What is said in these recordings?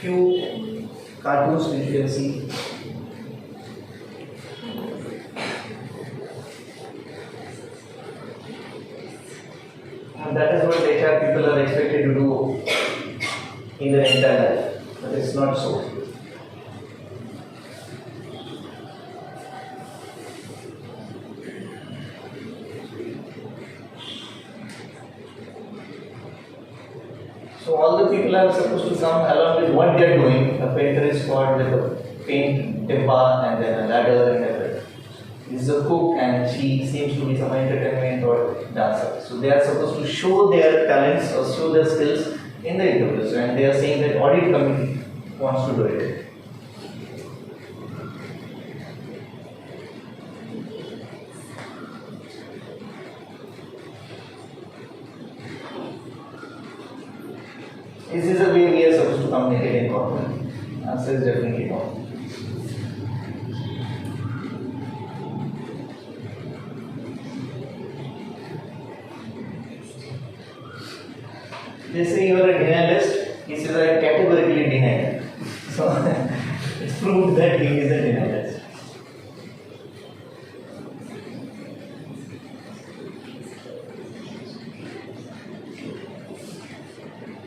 few cartoons which you can see. And that is what HR people are expected to do in their entire life. But it's not so. So all the people are supposed to come along with what they are doing. A painter is called with a paint timba and then a ladder and everything. This is a cook and she seems to be some entertainment or dancer. So they are supposed to show their talents or show their skills in the interviews, and they are saying that audit committee wants to do it. Is this a way we are supposed to communicate in corporate? Answer is definitely no. They say you are a denialist. He says I categorically deny it. So it's proved that he is a denialist.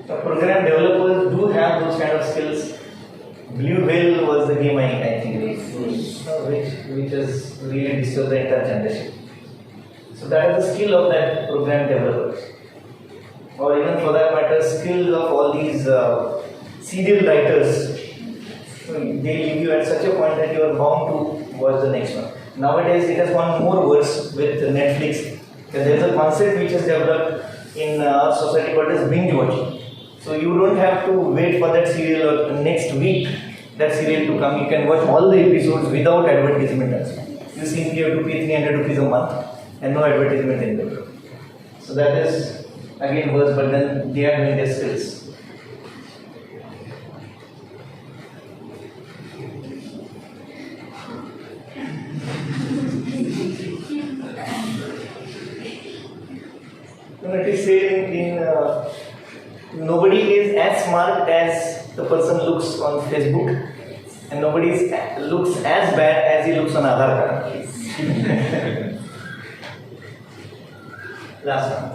The program developers do have those kind of skills. Blue Whale was the game I think which has really disturbed the entire generation. So that is the skill of that program developers. Or even for that matter, skills of all these serial writers. So they leave you at such a point that you are bound to watch the next one. Nowadays it has gone more worse with Netflix. There is a concept which is developed in our society called as binge watching. So you don't have to wait for that serial or next week that serial to come. You can watch all the episodes without advertisement also. You simply have to pay 300 rupees a month and no advertisement in there. So that is again worse, but then they are doing their skills. It is said in nobody is as smart as the person looks on Facebook, and nobody looks as bad as he looks on Adhyay card. Last one.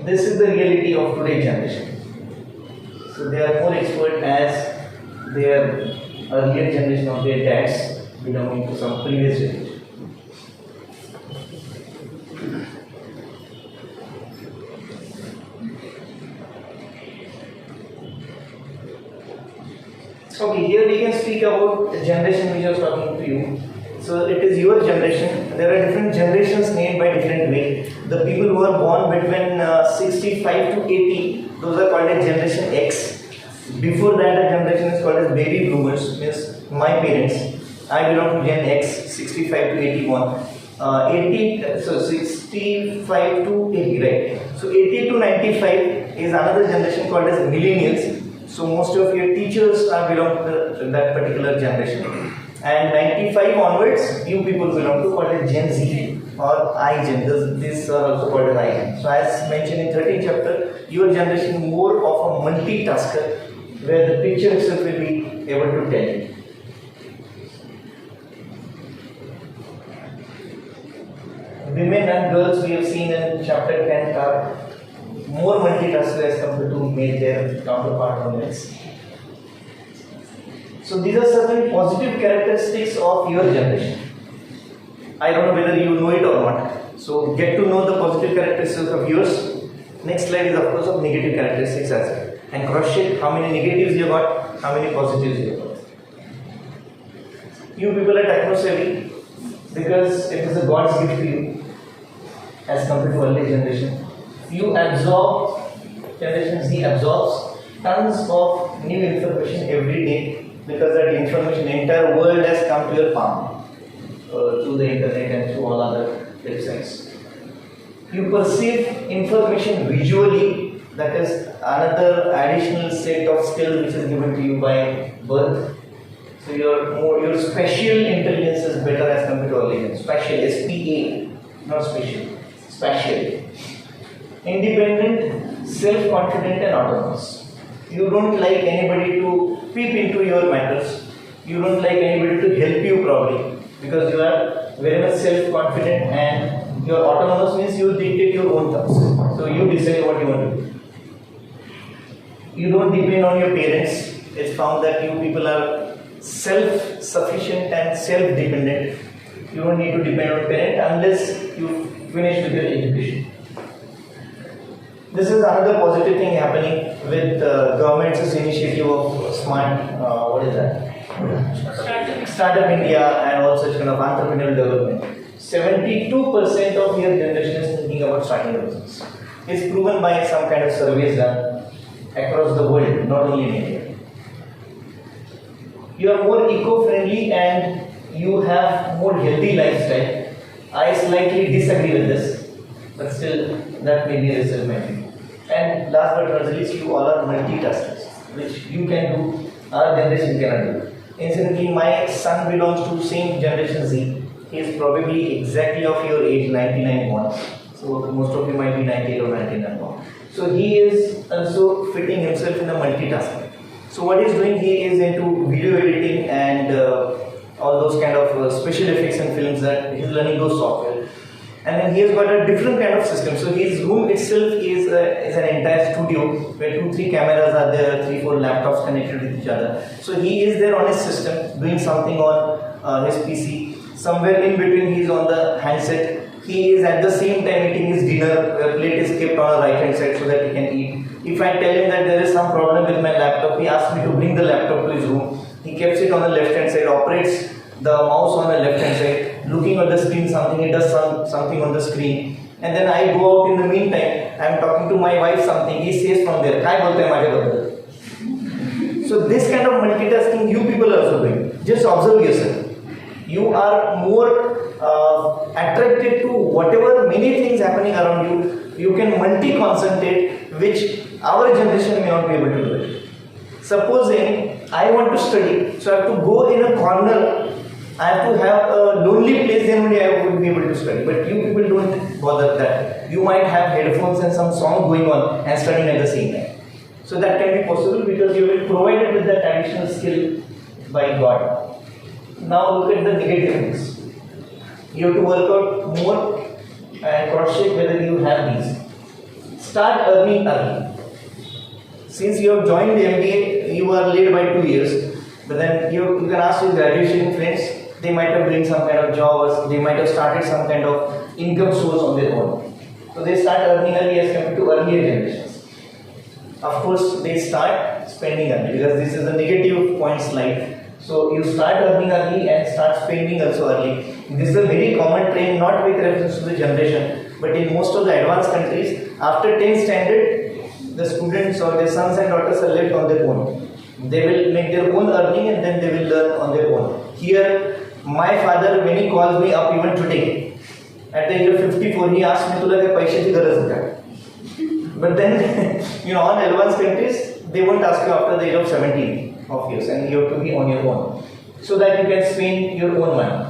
This is the reality of today's generation. So they are more expert as their earlier generation of their dads belonging to some previous generation. Okay, here we can speak about the generation which I was talking to you. So it is your generation. There are different generations named by different way. The people who are born between 65 to 80, those are called as Generation X. Before that, the generation is called as Baby Boomers, means my parents. I belong to Gen X, 65 to 81. 65 to 80, right? So 80 to 95 is another generation called as Millennials. So most of your teachers belong to that particular generation. And 95 onwards, you people belong to called as Gen Z or iGen. This are also called as iGen. So as mentioned in 13th chapter, your generation more of a multitasker, where the picture itself will be able to tell you. Women and girls we have seen in chapter 10 are more multitasker as compared to male, their counterpart on this. So these are certain positive characteristics of your generation. I don't know whether you know it or not. So get to know the positive characteristics of yours. Next slide is of course of negative characteristics as well. And cross check how many negatives you got, how many positives you got. You people are techno savvy because it is a God's gift to you as compared to early generation. You absorb, Generation Z absorbs tons of new information every day because that information, the entire world has come to your palm through the internet and through all other websites. You perceive information visually, that is another additional set of skill which is given to you by birth. So your spatial intelligence is better as compared to early. So spatial, S-P-A, not spatial, spatial. Independent, self-confident and autonomous. You don't like anybody to peep into your matters. You don't like anybody to help you probably because you are very much self-confident and your autonomous means you dictate your own terms. So you decide what you want to do. You don't depend on your parents. It's found that you people are self-sufficient and self-dependent. You don't need to depend on parents unless you finish with your education. This is another positive thing happening with government's initiative of smart, what is that? Startup India and all such kind of entrepreneurial development. 72% of your generation is thinking about starting a business. It's proven by some kind of surveys done across the world, not only in India. You are more eco-friendly and you have more healthy lifestyle. I slightly disagree with this, but still that may be a result maybe. And last but not least, you all are multitaskers, which you can do, our generation cannot do. Incidentally, my son belongs to same generation Z. He is probably exactly of your age, 99 born. So most of you might be 98 or 99 born. So he is also fitting himself in the multitasking. So what he's doing, he is into video editing and all those kind of special effects and films that he's learning those software. And then he has got a different kind of system. So his room itself is an entire studio where 2-3 cameras are there, 3-4 laptops connected with each other. So he is there on his system doing something on his PC. Somewhere in between he is on the handset. He is at the same time eating his dinner. The plate is kept on the right hand side so that he can eat. If I tell him that there is some problem with my laptop, he asks me to bring the laptop to his room. He keeps it on the left hand side, operates the mouse on the left hand side, looking at the screen something, it does something on the screen. And then I go out in the meantime, I am talking to my wife something, he says from there, "Kai bolte hai maaje baddal?" So this kind of multitasking you people are also doing. Just observe yourself. You are more attracted to whatever many things happening around you. You can multi-concentrate, which our generation may not be able to do it. Supposing I want to study, so I have to go in a corner, I have to have a lonely place, then only I would be able to study. But you people don't bother that. You might have headphones and some song going on and studying at the same time. So that can be possible because you will be provided with that additional skill by God. Now look at the negative things. You have to work out more and cross-check whether you have these. Start earning early. Since you have joined the MBA, you are late by 2 years. But then you can ask your graduation friends, they might have doing some kind of job or they might have started some kind of income source on their own. So they start earning early as compared to earlier generations. Of course, they start spending early because this is a negative point slide. So you start earning early and start spending also early. This is a very common trend, not with reference to the generation, but in most of the advanced countries, after 10th standard, the students or their sons and daughters are left on their own. They will make their own earning and then they will learn on their own. Here, my father, when he calls me up even today, at the age of 54, he asked me, "Tula kya paise ki garaz hai?" But then, all advanced countries, they won't ask you after the age of 17 of years and you have to be on your own. So that you can spend your own money.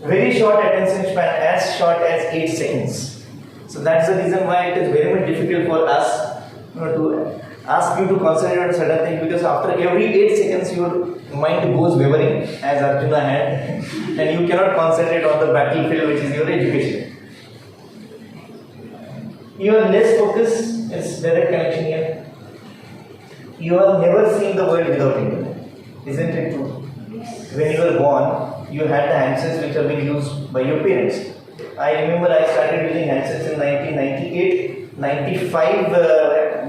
Very short attention span, as short as 8 seconds. So that's the reason why it is very much difficult for us to ask you to concentrate on certain things because after every 8 seconds your mind goes wavering as Arjuna had and you cannot concentrate on the battlefield which is your education. You are less focused, it's direct connection here. You have never seen the world without internet. Isn't it true? When you were born, you had the handsets which have been used by your parents. I remember I started using handsets in 1998, 95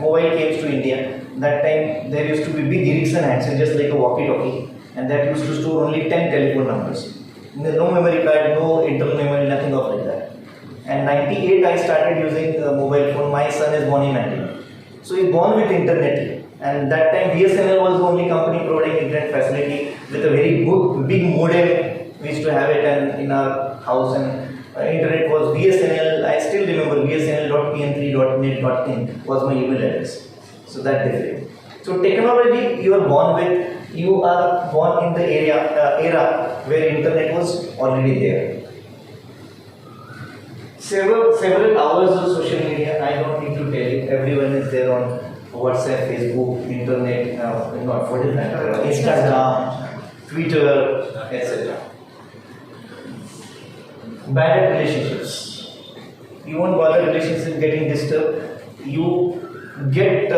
mobile came to India. That time there used to be big Ericsson handset just like a walkie-talkie and that used to store only 10 telephone numbers. No memory card, no internal memory, nothing of like that. And 98 I started using a mobile phone. My son is born in 99. So he born with internet. And that time BSNL was the only company providing internet facility with a very good, big modem. We used to have it in our house and internet was BSNL. I still remember bsnl.pn3.net.in was my email address. So that different. So technology you are born with, you are born in the era where internet was already there. several hours of social media. I don't need to tell you. Everyone is there on WhatsApp, Facebook, internet, not what is that? Instagram, Twitter, etc. Bad relationships. You won't bother relationship getting disturbed. You get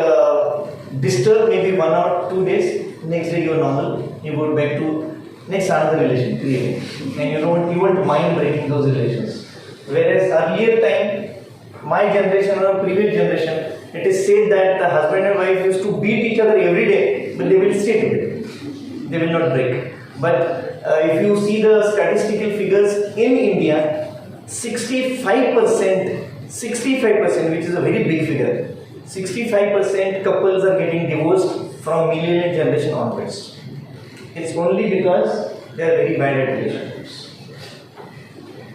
disturbed maybe 1 or 2 days. Next day you're normal. You go back to next another relation creating, and you won't mind breaking those relations. Whereas earlier time, my generation or previous generation, it is said that the husband and wife used to beat each other every day, but they will stay together. They will not break. But if you see the statistical figures in India, 65%, which is a very big figure, 65% couples are getting divorced from millennial generation onwards. It's only because they are very bad at relationships.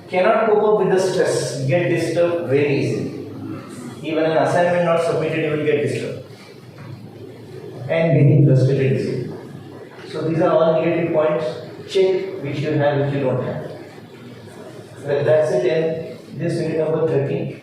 Cannot cope up with the stress, get disturbed very easily. Even an assignment not submitted, you will get disturbed. And getting frustrated easily. So these are all negative points. Check which you have, which you don't have. Well, that's it in this unit number 13.